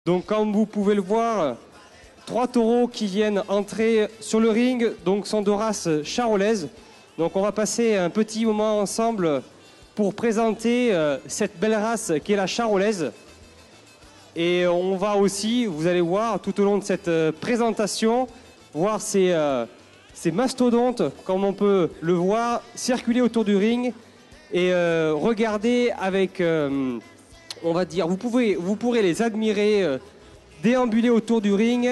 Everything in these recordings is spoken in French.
Donc comme vous pouvez le voir, 3 taureaux qui viennent entrer sur le ring, donc sont de race charolaise. Donc on va passer un petit moment ensemble pour présenter cette belle race qui est la charolaise. Et on va aussi, vous allez voir tout au long de cette présentation, voir ces mastodontes, comme on peut le voir, circuler autour du ring et regarder avec, on va dire, vous pourrez les admirer, déambuler autour du ring.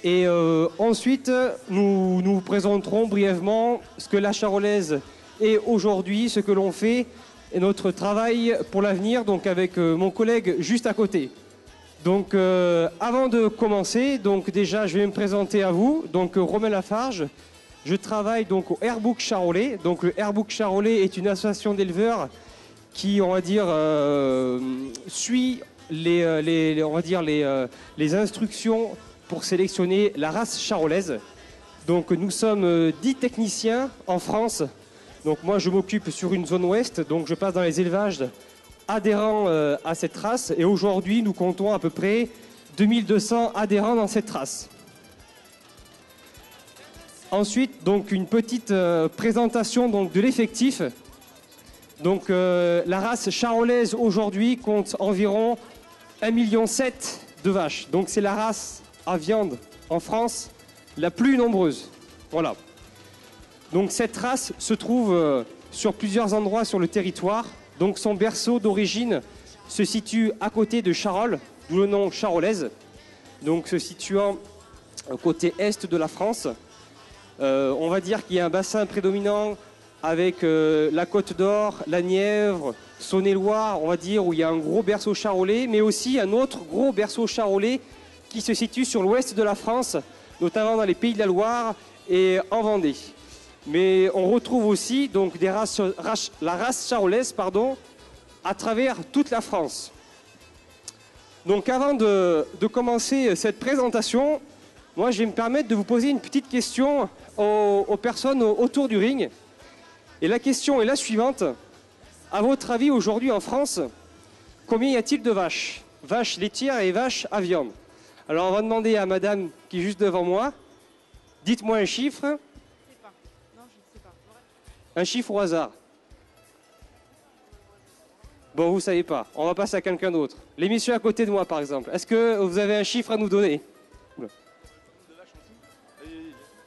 Et ensuite, nous vous présenterons brièvement ce que la charolaise est aujourd'hui, ce que l'on fait et notre travail pour l'avenir, donc avec mon collègue juste à côté. Donc avant de commencer, donc déjà je vais me présenter à vous, donc Romain Lafarge. Je travaille donc au Airbook Charolais. Donc le Airbook Charolais est une association d'éleveurs qui, on va dire, suit les instructions pour sélectionner la race charolaise. Donc nous sommes 10 techniciens en France. Donc moi je m'occupe sur une zone ouest, donc je passe dans les élevages adhérents à cette race. Et aujourd'hui nous comptons à peu près 2200 adhérents dans cette race. Ensuite, donc une petite présentation donc, de l'effectif. Donc la race charolaise aujourd'hui compte environ 1,7 million de vaches. Donc c'est la race à viande en France la plus nombreuse. Voilà. Donc cette race se trouve sur plusieurs endroits sur le territoire. Donc son berceau d'origine se situe à côté de Charolles, d'où le nom charolaise. Donc se situant côté est de la France. On va dire qu'il y a un bassin prédominant avec la Côte d'Or, la Nièvre, Saône-et-Loire, on va dire, où il y a un gros berceau charolais, mais aussi un autre gros berceau charolais qui se situe sur l'ouest de la France, notamment dans les Pays de la Loire et en Vendée. Mais on retrouve aussi donc, la race charolaise à travers toute la France. Donc avant de commencer cette présentation, moi je vais me permettre de vous poser une petite question aux personnes autour du ring. Et la question est la suivante. À votre avis, aujourd'hui en France, combien y a-t-il de vaches? Vaches laitières et vaches à viande. Alors on va demander à madame qui est juste devant moi. Dites-moi un chiffre. Je ne sais pas. Non, je ne sais pas. Un chiffre au hasard. Bon, vous ne savez pas. On va passer à quelqu'un d'autre. Les messieurs à côté de moi, par exemple. Est-ce que vous avez un chiffre à nous donner?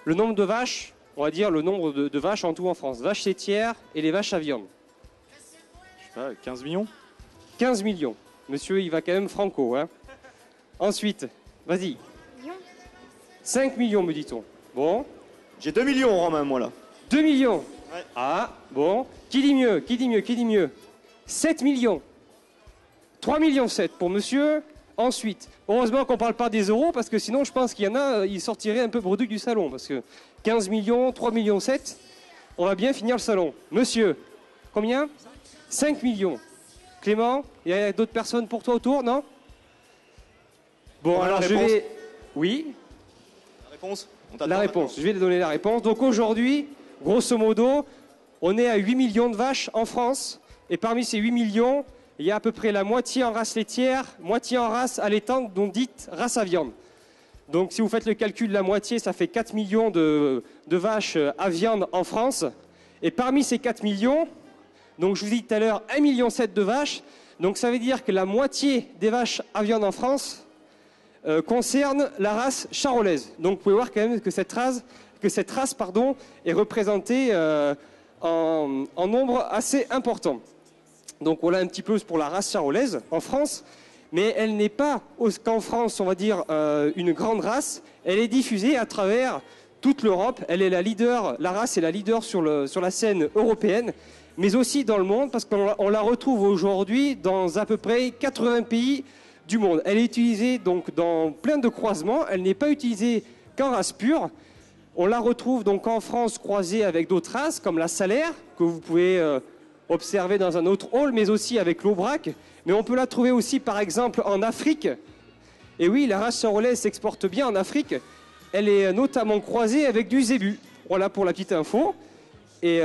Le nombre de vaches, on va dire le nombre de vaches en tout en France. Vaches laitières et les vaches à viande. Je sais pas, 15 millions 15 millions. Monsieur, il va quand même franco. Hein. Ensuite, vas-y. 5 millions, me dit-on. Bon. J'ai 2 millions, Romain, moi, là. 2 millions. Ouais. Ah, bon. Qui dit mieux? Qui dit mieux? Qui dit mieux? 7 millions. 3 millions 7 pour monsieur. Ensuite, heureusement qu'on ne parle pas des euros, parce que sinon, je pense qu'il y en a, ils sortiraient un peu bredouille du salon. Parce que 15 millions, 3 millions 7, on va bien finir le salon. Monsieur, combien? 5 millions. Clément, il y a d'autres personnes pour toi autour, non? Bon, alors je vais... Oui? La réponse? La réponse, je vais te donner la réponse. Donc aujourd'hui, grosso modo, on est à 8 millions de vaches en France. Et parmi ces 8 millions, il y a à peu près la moitié en race laitière, moitié en race allaitante, donc dite race à viande. Donc si vous faites le calcul de la moitié, ça fait 4 millions de vaches à viande en France. Et parmi ces 4 millions, donc je vous dis tout à l'heure 1,7 million de vaches. Donc ça veut dire que la moitié des vaches à viande en France concerne la race charolaise. Donc vous pouvez voir quand même que cette race est représentée en nombre assez important. Donc voilà un petit peu pour la race charolaise en France, mais elle n'est pas qu'en France, on va dire, une grande race. Elle est diffusée à travers toute l'Europe. Elle est la leader, la race est la leader sur la scène européenne, mais aussi dans le monde, parce qu'on la retrouve aujourd'hui dans à peu près 80 pays du monde. Elle est utilisée donc dans plein de croisements. Elle n'est pas utilisée qu'en race pure. On la retrouve donc en France croisée avec d'autres races, comme la salaire, que vous pouvez observer dans un autre hall, mais aussi avec l'aubrac. Mais on peut la trouver aussi, par exemple, en Afrique. Et oui, la race charolaise s'exporte bien en Afrique. Elle est notamment croisée avec du zébu. Voilà pour la petite info. Et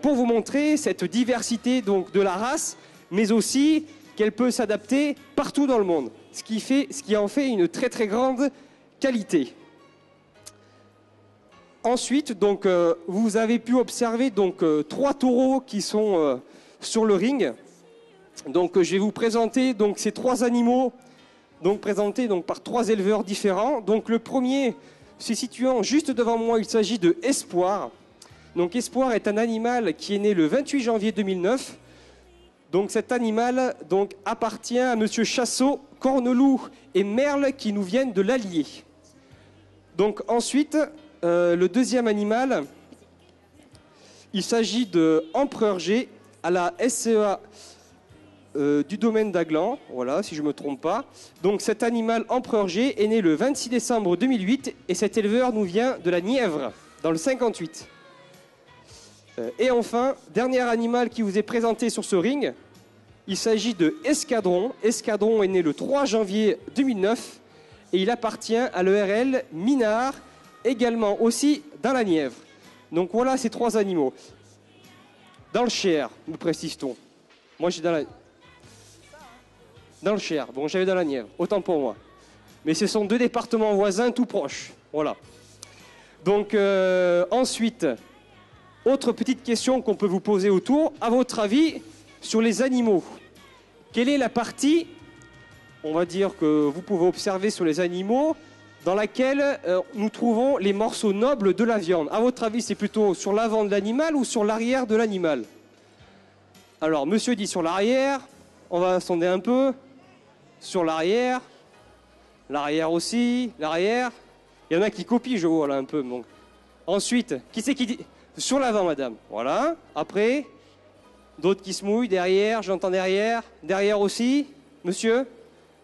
pour vous montrer cette diversité donc, de la race, mais aussi qu'elle peut s'adapter partout dans le monde. ce qui en fait une très très grande qualité. Ensuite, donc, vous avez pu observer donc, 3 taureaux qui sont sur le ring. Donc, je vais vous présenter donc, ces 3 animaux donc, présentés donc, par 3 éleveurs différents. Donc, le premier se situant juste devant moi, il s'agit de Espoir. Donc, Espoir est un animal qui est né le 28 janvier 2009. Donc, cet animal donc, appartient à M. Chassot, Corneloup et Merle qui nous viennent de l'Allier. Donc, ensuite, le deuxième animal, il s'agit de Empereur G à la SCA du domaine d'Aglan, voilà, si je ne me trompe pas. Donc cet animal Empereur G est né le 26 décembre 2008 et cet éleveur nous vient de la Nièvre, dans le 58. Et enfin, dernier animal qui vous est présenté sur ce ring, il s'agit de Escadron. Escadron est né le 3 janvier 2009 et il appartient à l'ERL Minard, également aussi dans la Nièvre. Donc voilà ces 3 animaux. Dans le Cher, nous précise-t-on. Moi j'ai dans le Cher, bon j'avais dans la Nièvre, autant pour moi. Mais ce sont 2 départements voisins tout proches. Voilà. Donc ensuite, autre petite question qu'on peut vous poser autour. À votre avis, sur les animaux, quelle est la partie, on va dire, que vous pouvez observer sur les animaux dans laquelle nous trouvons les morceaux nobles de la viande? À votre avis, c'est plutôt sur l'avant de l'animal ou sur l'arrière de l'animal? Alors, monsieur dit sur l'arrière. On va sonder un peu. Sur l'arrière. L'arrière aussi. L'arrière. Il y en a qui copient, je vois là un peu. Donc. Ensuite, qui c'est qui dit? Sur l'avant, madame. Voilà. Après, d'autres qui se mouillent. Derrière, j'entends derrière. Derrière aussi. Monsieur.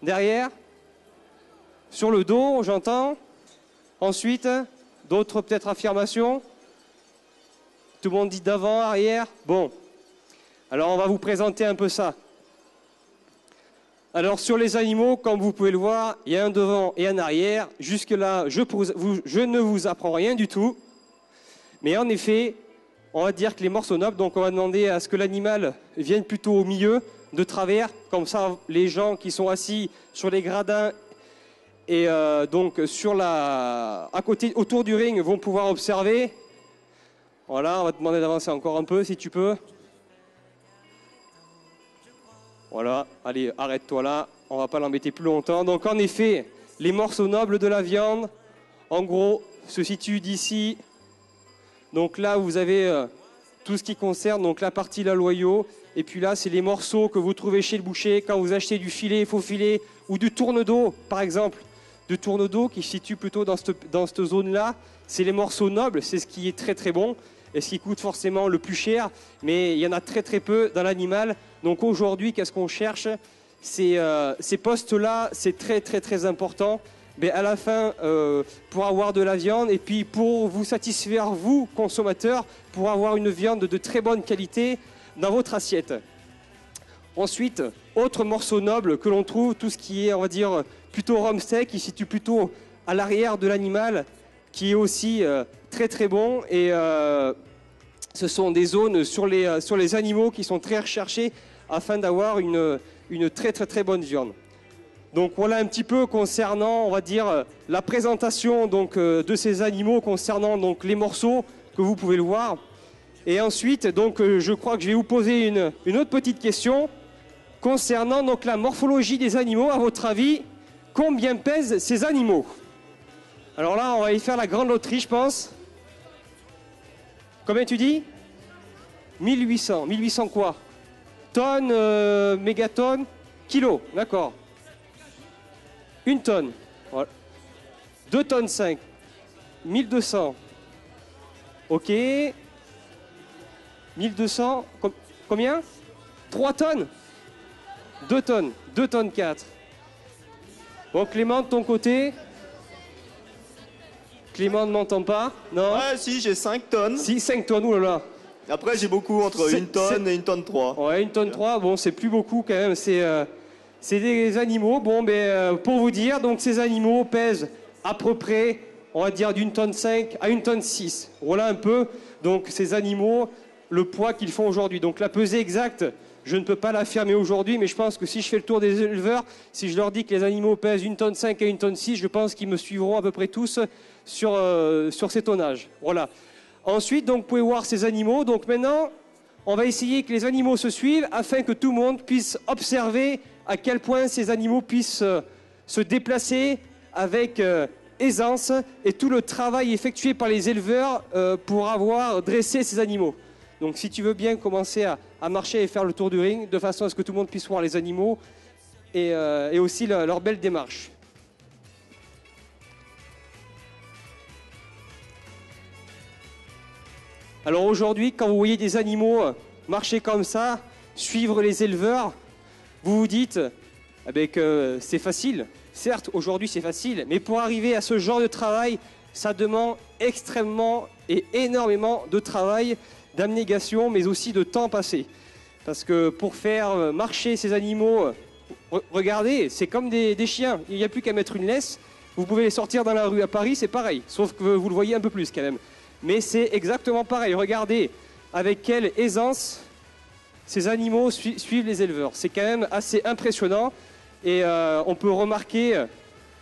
Derrière. Sur le dos, j'entends. Ensuite, d'autres peut-être affirmations. Tout le monde dit d'avant, arrière. Bon. Alors, on va vous présenter un peu ça. Alors, sur les animaux, comme vous pouvez le voir, il y a un devant et un arrière. Jusque-là, je ne vous apprends rien du tout. Mais en effet, on va dire que les morceaux nobles, donc on va demander à ce que l'animal vienne plutôt au milieu, de travers. Comme ça, les gens qui sont assis sur les gradins et donc à côté, autour du ring, vont pouvoir observer. Voilà, on va te demander d'avancer encore un peu si tu peux. Voilà, allez, arrête-toi là, on va pas l'embêter plus longtemps. Donc en effet, les morceaux nobles de la viande, en gros, se situent d'ici. Donc là, vous avez tout ce qui concerne donc la partie la loyau. Et puis là, c'est les morceaux que vous trouvez chez le boucher quand vous achetez du filet, faux filet ou du tourne-dos, par exemple. De tourne-dos qui se situe plutôt dans cette zone-là. C'est les morceaux nobles, c'est ce qui est très très bon et ce qui coûte forcément le plus cher. Mais il y en a très très peu dans l'animal. Donc aujourd'hui, qu'est-ce qu'on cherche? Ces postes-là, c'est très très très important. Mais à la fin, pour avoir de la viande et puis pour vous satisfaire, vous, consommateurs, pour avoir une viande de très bonne qualité dans votre assiette. Ensuite, autre morceau noble que l'on trouve, tout ce qui est, on va dire, plutôt rhum steak, qui se situe plutôt à l'arrière de l'animal, qui est aussi très très bon. Et ce sont des zones sur les animaux qui sont très recherchées afin d'avoir une très très très bonne viande. Donc voilà un petit peu concernant, on va dire, la présentation donc, de ces animaux, concernant donc, les morceaux que vous pouvez le voir. Et ensuite, donc, je crois que je vais vous poser une autre petite question concernant donc, la morphologie des animaux. À votre avis, combien pèsent ces animaux? Alors là, on va y faire la grande loterie, je pense. Combien tu dis? 1800. 1800 quoi? Tonnes, mégatonnes, kilos, d'accord. 1 tonne. Voilà. 2 tonnes 5. 1200. Ok. 1200. Combien? 3 tonnes. 2 tonnes. 2 tonnes 4. Bon, Clément, de ton côté? Clément ne m'entend pas? Non? Ouais, si, j'ai 5 tonnes. Si, 5 tonnes, oulala. Après, j'ai beaucoup entre 1 tonne et 1 tonne 3. Ouais, 1 tonne 3, bon, c'est plus beaucoup quand même. C'est des animaux. Bon, mais pour vous dire, donc ces animaux pèsent à peu près, on va dire, d'1 tonne 5 à 1 tonne 6. Voilà un peu, donc ces animaux, le poids qu'ils font aujourd'hui. Donc la pesée exacte Je ne peux pas l'affirmer aujourd'hui, mais je pense que si je fais le tour des éleveurs, si je leur dis que les animaux pèsent 1,5 tonne à 1,6 tonne, je pense qu'ils me suivront à peu près tous sur ces tonnages. Voilà. Ensuite, donc, vous pouvez voir ces animaux. Donc maintenant, on va essayer que les animaux se suivent afin que tout le monde puisse observer à quel point ces animaux puissent se déplacer avec aisance et tout le travail effectué par les éleveurs pour avoir dressé ces animaux. Donc si tu veux bien commencer à marcher et faire le tour du ring de façon à ce que tout le monde puisse voir les animaux et aussi leur belle démarche. Alors aujourd'hui, quand vous voyez des animaux marcher comme ça, suivre les éleveurs, vous vous dites que c'est facile. Certes, aujourd'hui c'est facile, mais pour arriver à ce genre de travail, ça demande extrêmement et énormément de travail, d'abnégation, mais aussi de temps passé. Parce que pour faire marcher ces animaux, regardez, c'est comme des chiens. Il n'y a plus qu'à mettre une laisse. Vous pouvez les sortir dans la rue à Paris, c'est pareil. Sauf que vous le voyez un peu plus quand même. Mais c'est exactement pareil. Regardez avec quelle aisance ces animaux suivent les éleveurs. C'est quand même assez impressionnant. Et on peut remarquer,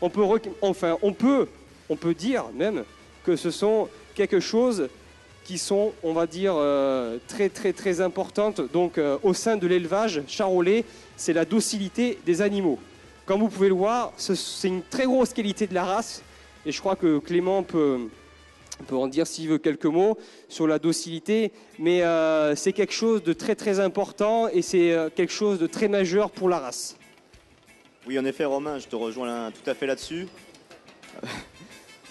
on peut dire même que ce sont quelque chose qui sont, on va dire, très importantes. Donc au sein de l'élevage charolais, c'est la docilité des animaux. Comme vous pouvez le voir, c'est une très grosse qualité de la race. Et je crois que Clément peut en dire s'il veut quelques mots sur la docilité. Mais c'est quelque chose de très important et c'est quelque chose de très majeur pour la race. Oui, en effet, Romain, je te rejoins tout à fait là-dessus.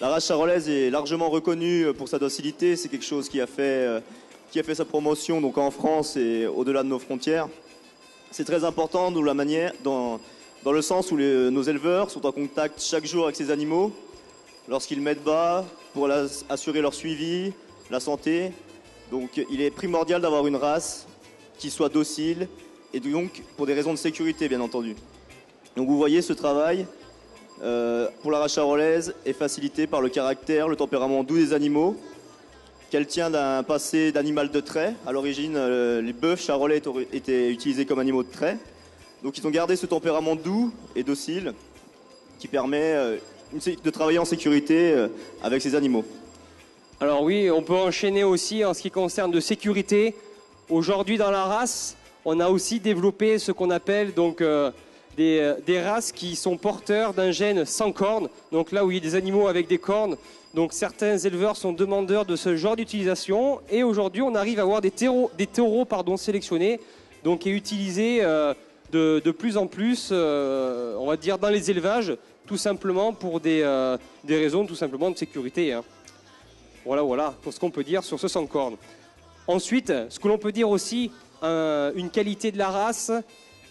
La race charolaise est largement reconnue pour sa docilité. C'est quelque chose qui a fait sa promotion donc en France et au-delà de nos frontières. C'est très important dans le sens où nos éleveurs sont en contact chaque jour avec ces animaux, lorsqu'ils mettent bas pour assurer leur suivi, la santé. Donc il est primordial d'avoir une race qui soit docile et donc pour des raisons de sécurité, bien entendu. Donc vous voyez, ce travail pour la race charolaise est facilité par le caractère, le tempérament doux des animaux, qu'elle tient d'un passé d'animal de trait. À l'origine, les bœufs charolais étaient utilisés comme animaux de trait. Donc ils ont gardé ce tempérament doux et docile qui permet de travailler en sécurité avec ces animaux. Alors oui, on peut enchaîner aussi en ce qui concerne de sécurité. Aujourd'hui dans la race, on a aussi développé ce qu'on appelle donc des races qui sont porteurs d'un gène sans cornes. Donc là où il y a des animaux avec des cornes, donc certains éleveurs sont demandeurs de ce genre d'utilisation. Et aujourd'hui, on arrive à avoir des taureaux sélectionnés, donc et utilisés de plus en plus, on va dire dans les élevages, tout simplement pour des raisons tout simplement de sécurité. Hein. Voilà, pour ce qu'on peut dire sur ce sans cornes. Ensuite, ce que l'on peut dire aussi, une qualité de la race,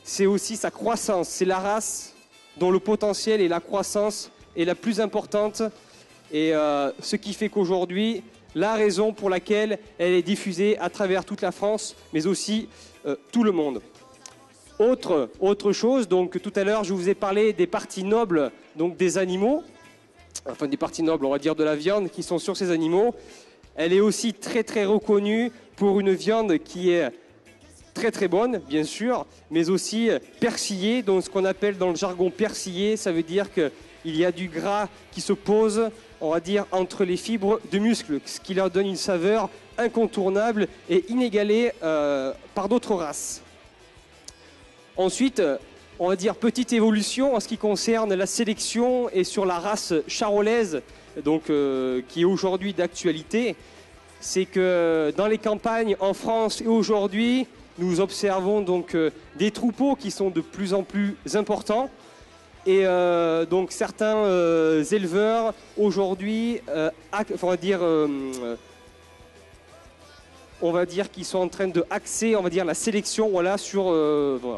c'est aussi sa croissance. C'est la race dont le potentiel et la croissance est la plus importante. Et ce qui fait qu'aujourd'hui, la raison pour laquelle elle est diffusée à travers toute la France, mais aussi tout le monde. Autre chose, donc tout à l'heure, je vous ai parlé des parties nobles donc des animaux, enfin des parties nobles, on va dire de la viande qui sont sur ces animaux. Elle est aussi très reconnue pour une viande qui est très bonne, bien sûr, mais aussi persillée, donc ce qu'on appelle dans le jargon persillé, ça veut dire qu'il y a du gras qui se pose, on va dire, entre les fibres de muscles, ce qui leur donne une saveur incontournable et inégalée par d'autres races. Ensuite, on va dire petite évolution en ce qui concerne la sélection et sur la race charolaise, donc qui est aujourd'hui d'actualité, c'est que dans les campagnes en France et aujourd'hui, nous observons donc des troupeaux qui sont de plus en plus importants et donc certains éleveurs aujourd'hui, on va dire qu'ils sont en train de axer, on va dire la sélection, sur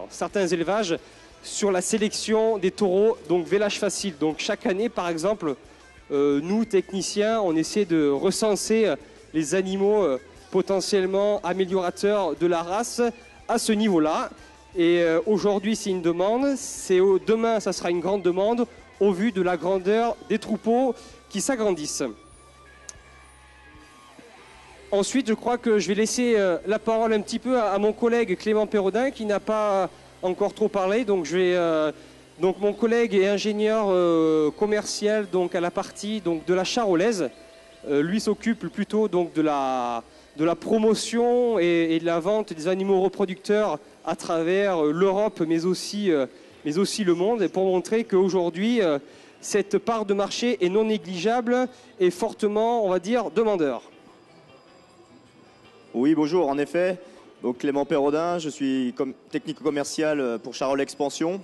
certains élevages, sur la sélection des taureaux, donc vélage facile. Donc chaque année, par exemple, nous techniciens, on essaie de recenser les animaux potentiellement améliorateurs de la race à ce niveau-là. Et aujourd'hui, c'est une demande. Demain, ça sera une grande demande au vu de la grandeur des troupeaux qui s'agrandissent. ensuite, je crois que je vais laisser la parole un petit peu à mon collègue Clément Perrodin qui n'a pas encore trop parlé. Donc, donc mon collègue est ingénieur commercial donc, à la partie donc, de la charolaise. Lui s'occupe plutôt donc, de la promotion et de la vente des animaux reproducteurs à travers l'Europe, mais aussi le monde, et pour montrer qu'aujourd'hui, cette part de marché est non négligeable et fortement, on va dire, demandeur. Oui, bonjour, en effet. Donc Clément Perrodin, je suis technico-commercial pour Charolais Expansion.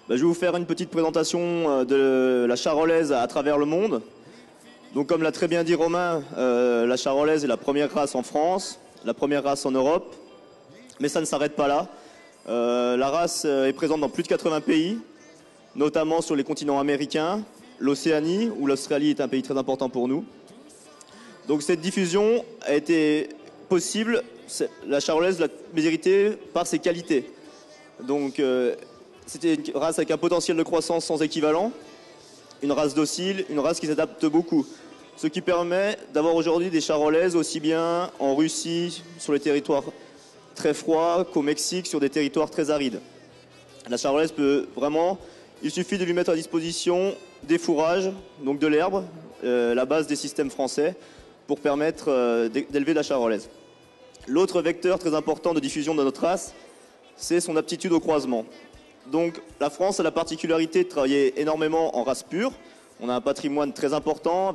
Je vais vous faire une petite présentation de la charolaise à travers le monde. Donc comme l'a très bien dit Romain, la charolaise est la première race en France, la première race en Europe, mais ça ne s'arrête pas là. La race est présente dans plus de 80 pays, notamment sur les continents américains, l'Océanie, où l'Australie est un pays très important pour nous. Donc cette diffusion a été possible, la charolaise l'a méritée par ses qualités. Donc c'était une race avec un potentiel de croissance sans équivalent, une race docile, une race qui s'adapte beaucoup. Ce qui permet d'avoir aujourd'hui des charolaises aussi bien en Russie, sur les territoires très froids, qu'au Mexique, sur des territoires très arides. La charolaise peut vraiment, il suffit de lui mettre à disposition des fourrages, donc de l'herbe, la base des systèmes français, pour permettre d'élever la charolaise. L'autre vecteur très important de diffusion de notre race, c'est son aptitude au croisement. Donc la France a la particularité de travailler énormément en race pure. On a un patrimoine très important,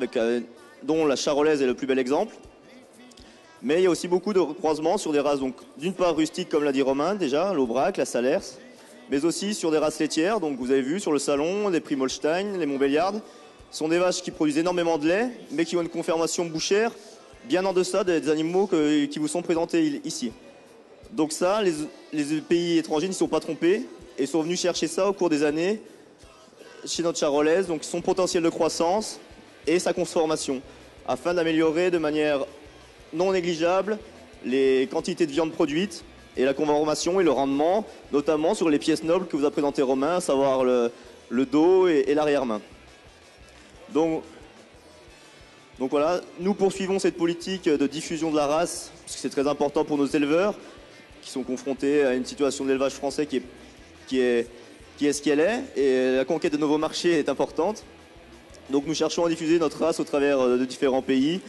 dont la charolaise est le plus bel exemple. Mais il y a aussi beaucoup de croisements sur des races, donc d'une part rustiques, comme l'a dit Romain déjà, l'Aubrac, la Salers, mais aussi sur des races laitières. Donc vous avez vu sur le salon, les Primolstein, les Montbéliardes. Ce sont des vaches qui produisent énormément de lait, mais qui ont une conformation bouchère bien en deçà des animaux qui vous sont présentés ici. Donc ça, les pays étrangers n'y sont pas trompés et sont venus chercher ça au cours des années chez notre charolaise, donc son potentiel de croissance et sa conformation, afin d'améliorer de manière non négligeable les quantités de viande produites et la conformation et le rendement, notamment sur les pièces nobles que vous a présenté Romain, à savoir le dos et l'arrière-main. Donc voilà, nous poursuivons cette politique de diffusion de la race, parce que c'est très important pour nos éleveurs, qui sont confrontés à une situation d'élevage français qui est ce qu'elle est, et la conquête de nouveaux marchés est importante. Donc nous cherchons à diffuser notre race au travers de différents pays,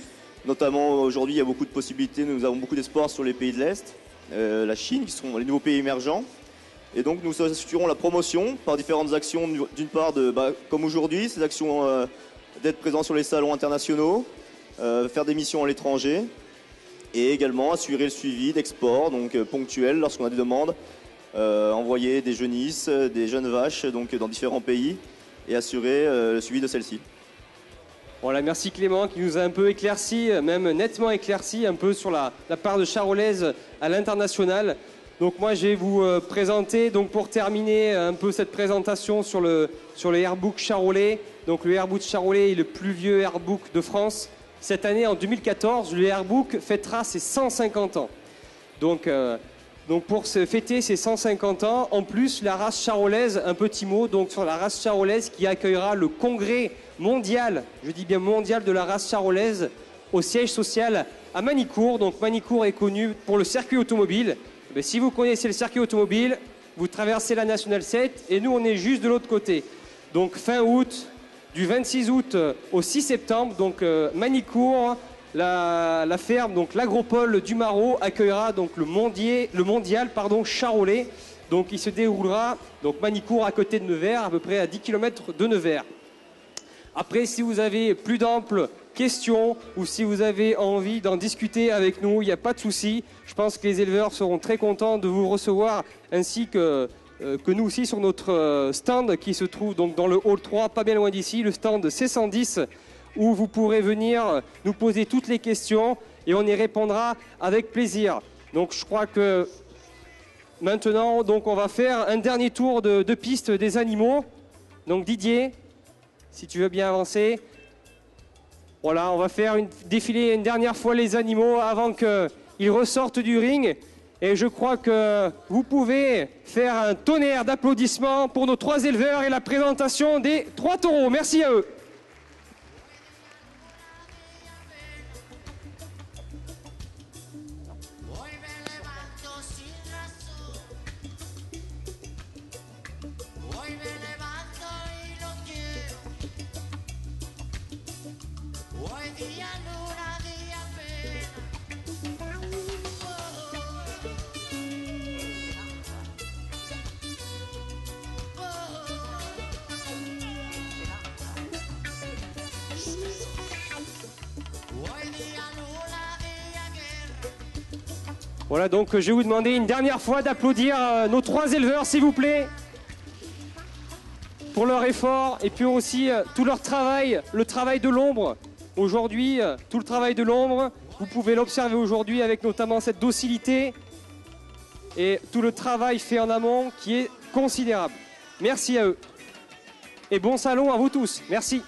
notamment aujourd'hui il y a beaucoup de possibilités, nous avons beaucoup d'espoir sur les pays de l'Est, la Chine, qui sont les nouveaux pays émergents. Et donc nous assurons la promotion par différentes actions, d'une part, comme aujourd'hui, ces actions d'être présents sur les salons internationaux, faire des missions à l'étranger, et également assurer le suivi d'export, donc ponctuel lorsqu'on a des demandes, envoyer des jeunisses, des jeunes vaches donc, dans différents pays, et assurer le suivi de celles-ci. Voilà, merci Clément qui nous a un peu éclairci, même nettement éclairci un peu sur la part de charolaise à l'international. Donc moi je vais vous présenter, donc pour terminer un peu cette présentation sur le Airbook charolais. Donc le Airbook charolais est le plus vieux Airbook de France. Cette année, en 2014, le Airbook fêtera ses 150 ans. Donc pour fêter ses 150 ans, en plus la race charolaise, un petit mot donc sur la race charolaise qui accueillera le congrès mondial, je dis bien mondial, de la race charolaise au siège social à Manicourt. Donc Manicourt est connu pour le circuit automobile. Mais si vous connaissez le circuit automobile, vous traversez la Nationale 7 et nous on est juste de l'autre côté. Donc fin août, du 26 août au 6 septembre, donc Manicourt, la ferme, donc l'agropole du Marot accueillera donc le mondial charolais. Donc il se déroulera donc Manicourt à côté de Nevers, à peu près à 10 km de Nevers. Après, si vous avez plus d'amples questions ou si vous avez envie d'en discuter avec nous, il n'y a pas de souci. Je pense que les éleveurs seront très contents de vous recevoir, ainsi que nous aussi sur notre stand qui se trouve donc dans le hall 3, pas bien loin d'ici, le stand C110, où vous pourrez venir nous poser toutes les questions et on y répondra avec plaisir. Donc je crois que maintenant donc, on va faire un dernier tour de piste des animaux. Donc Didier, si tu veux bien avancer. Voilà, on va faire défiler une dernière fois les animaux avant qu'ils ressortent du ring. Et je crois que vous pouvez faire un tonnerre d'applaudissements pour nos 3 éleveurs et la présentation des 3 taureaux. Merci à eux. Voilà, donc je vais vous demander une dernière fois d'applaudir nos 3 éleveurs, s'il vous plaît, pour leur effort et puis aussi tout leur travail, le travail de l'ombre. Aujourd'hui, tout le travail de l'ombre, vous pouvez l'observer aujourd'hui avec notamment cette docilité et tout le travail fait en amont qui est considérable. Merci à eux. Et bon salon à vous tous. Merci.